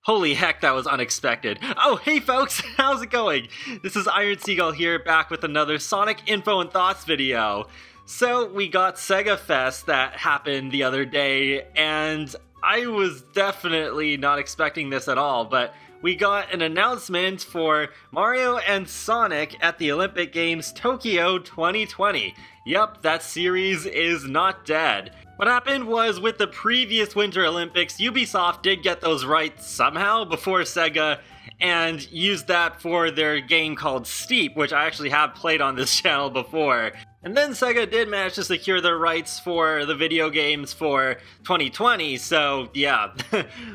Holy heck, that was unexpected. Oh, hey folks, how's it going? This is Iron Seagull here, back with another Sonic Info and Thoughts video. So, we got Sega Fest that happened the other day, and I was definitely not expecting this at all, but we got an announcement for Mario and Sonic at the Olympic Games Tokyo 2020. Yep, that series is not dead. What happened was, with the previous Winter Olympics, Ubisoft did get those rights somehow before Sega, and used that for their game called Steep, which I actually have played on this channel before. And then Sega did manage to secure the rights for the video games for 2020, so yeah,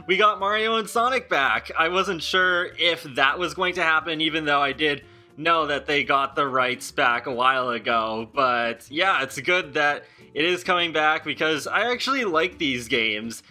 we got Mario and Sonic back. I wasn't sure if that was going to happen, even though I did know that they got the rights back a while ago, but yeah, it's good that it is coming back because I actually like these games.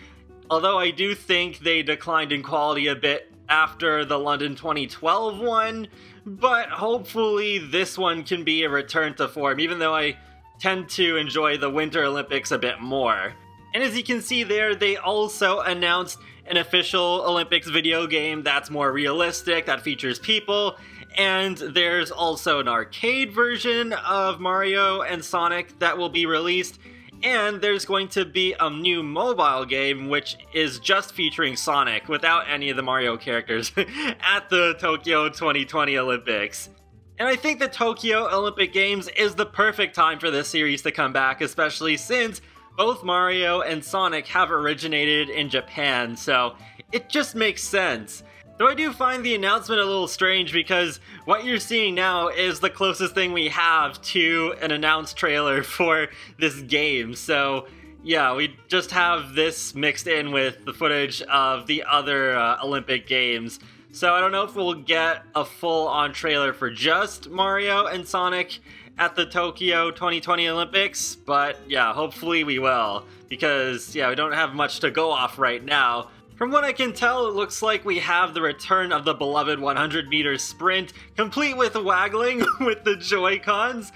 Although I do think they declined in quality a bit after the London 2012 one, but hopefully this one can be a return to form, even though I tend to enjoy the Winter Olympics a bit more. And as you can see there, they also announced an official Olympics video game that's more realistic, that features people, and there's also an arcade version of Mario and Sonic that will be released, and there's going to be a new mobile game which is just featuring Sonic without any of the Mario characters at the Tokyo 2020 Olympics. And I think the Tokyo Olympic Games is the perfect time for this series to come back, especially since both Mario and Sonic have originated in Japan, so it just makes sense. Though I do find the announcement a little strange because what you're seeing now is the closest thing we have to an announced trailer for this game. So yeah, we just have this mixed in with the footage of the other Olympic Games. So I don't know if we'll get a full-on trailer for just Mario and Sonic at the Tokyo 2020 Olympics, but yeah, hopefully we will, because yeah, we don't have much to go off right now. From what I can tell, it looks like we have the return of the beloved 100-meter sprint, complete with waggling with the Joy-Cons,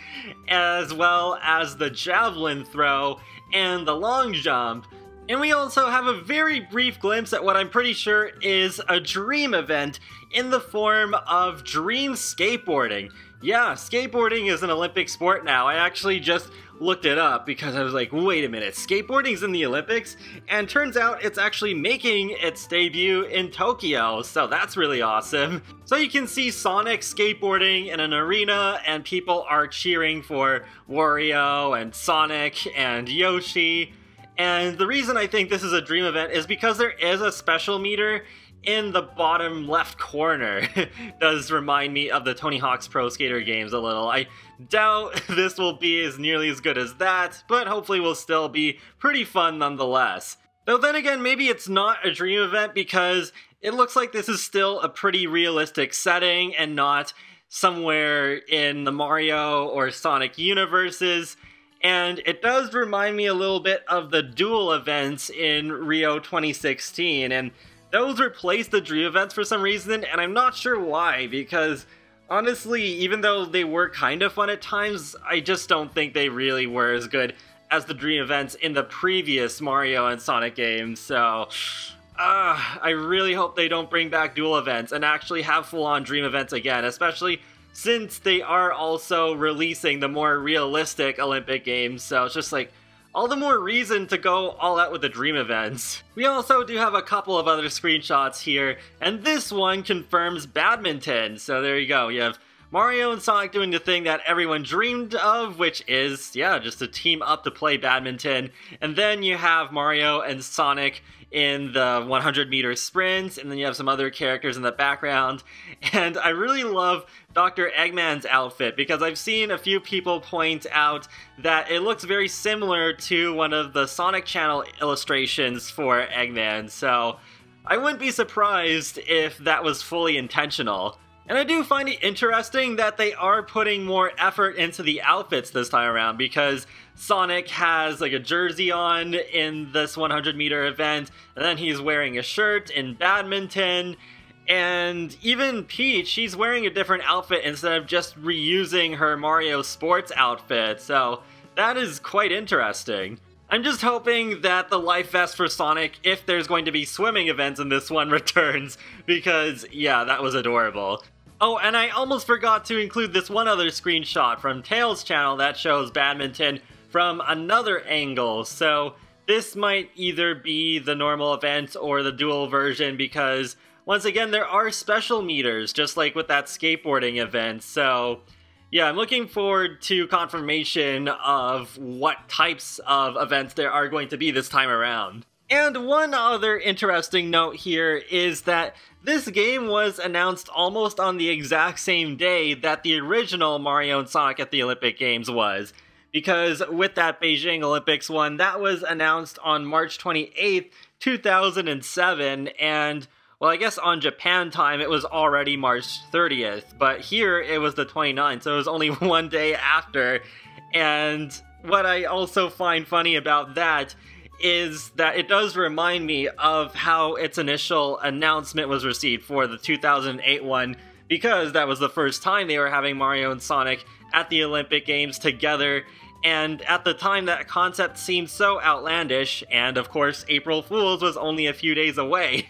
as well as the javelin throw and the long jump. And we also have a very brief glimpse at what I'm pretty sure is a dream event in the form of Dream Skateboarding. Yeah, skateboarding is an Olympic sport now. I actually just looked it up because I was like, wait a minute, skateboarding's in the Olympics? And turns out it's actually making its debut in Tokyo, so that's really awesome. So you can see Sonic skateboarding in an arena, and people are cheering for Wario and Sonic and Yoshi. And the reason I think this is a dream event is because there is a special meter in the bottom left corner. Does remind me of the Tony Hawk's Pro Skater games a little. I doubt this will be as nearly as good as that, but hopefully will still be pretty fun nonetheless. Though then again, maybe it's not a dream event because it looks like this is still a pretty realistic setting and not somewhere in the Mario or Sonic universes. And it does remind me a little bit of the duel events in Rio 2016, and those replaced the dream events for some reason, and I'm not sure why, because honestly, even though they were kind of fun at times, I just don't think they really were as good as the dream events in the previous Mario and Sonic games, so I really hope they don't bring back duel events and actually have full-on dream events again, especially since they are also releasing the more realistic Olympic games, so it's just like, all the more reason to go all out with the dream events. We also do have a couple of other screenshots here, and this one confirms badminton. So there you go, you have Mario and Sonic doing the thing that everyone dreamed of, which is, yeah, just to team up to play badminton. And then you have Mario and Sonic in the 100-meter sprint, and then you have some other characters in the background. And I really love Dr. Eggman's outfit, because I've seen a few people point out that it looks very similar to one of the Sonic Channel illustrations for Eggman, so I wouldn't be surprised if that was fully intentional. And I do find it interesting that they are putting more effort into the outfits this time around, because Sonic has like a jersey on in this 100-meter event, and then he's wearing a shirt in badminton, and even Peach, she's wearing a different outfit instead of just reusing her Mario sports outfit, so that is quite interesting. I'm just hoping that the life vest for Sonic, if there's going to be swimming events in this one, returns, because yeah, that was adorable. Oh, and I almost forgot to include this one other screenshot from Tails' channel that shows badminton from another angle, so this might either be the normal event or the dual version, because once again there are special meters, just like with that skateboarding event, so yeah, I'm looking forward to confirmation of what types of events there are going to be this time around. And one other interesting note here is that this game was announced almost on the exact same day that the original Mario and Sonic at the Olympic Games was. Because with that Beijing Olympics one, that was announced on March 28th, 2007, and well, I guess on Japan time it was already March 30th, but here it was the 29th, so it was only one day after. And what I also find funny about that is that it does remind me of how its initial announcement was received for the 2008 one, because that was the first time they were having Mario and Sonic at the Olympic Games together, and at the time that concept seemed so outlandish, and of course April Fool's was only a few days away.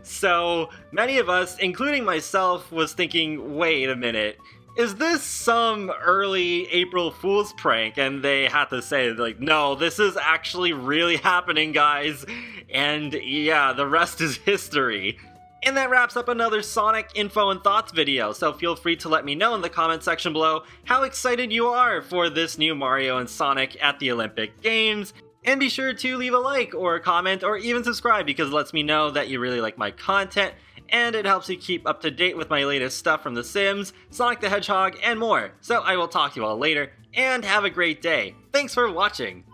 So many of us, including myself, was thinking, wait a minute, is this some early April Fool's prank? And they had to say, like, no, this is actually really happening, guys. And yeah, the rest is history. And that wraps up another Sonic info and thoughts video, so feel free to let me know in the comment section below how excited you are for this new Mario and Sonic at the Olympic Games. And be sure to leave a like or a comment or even subscribe, because it lets me know that you really like my content, and it helps you keep up to date with my latest stuff from The Sims, Sonic the Hedgehog, and more. So I will talk to you all later, and have a great day. Thanks for watching!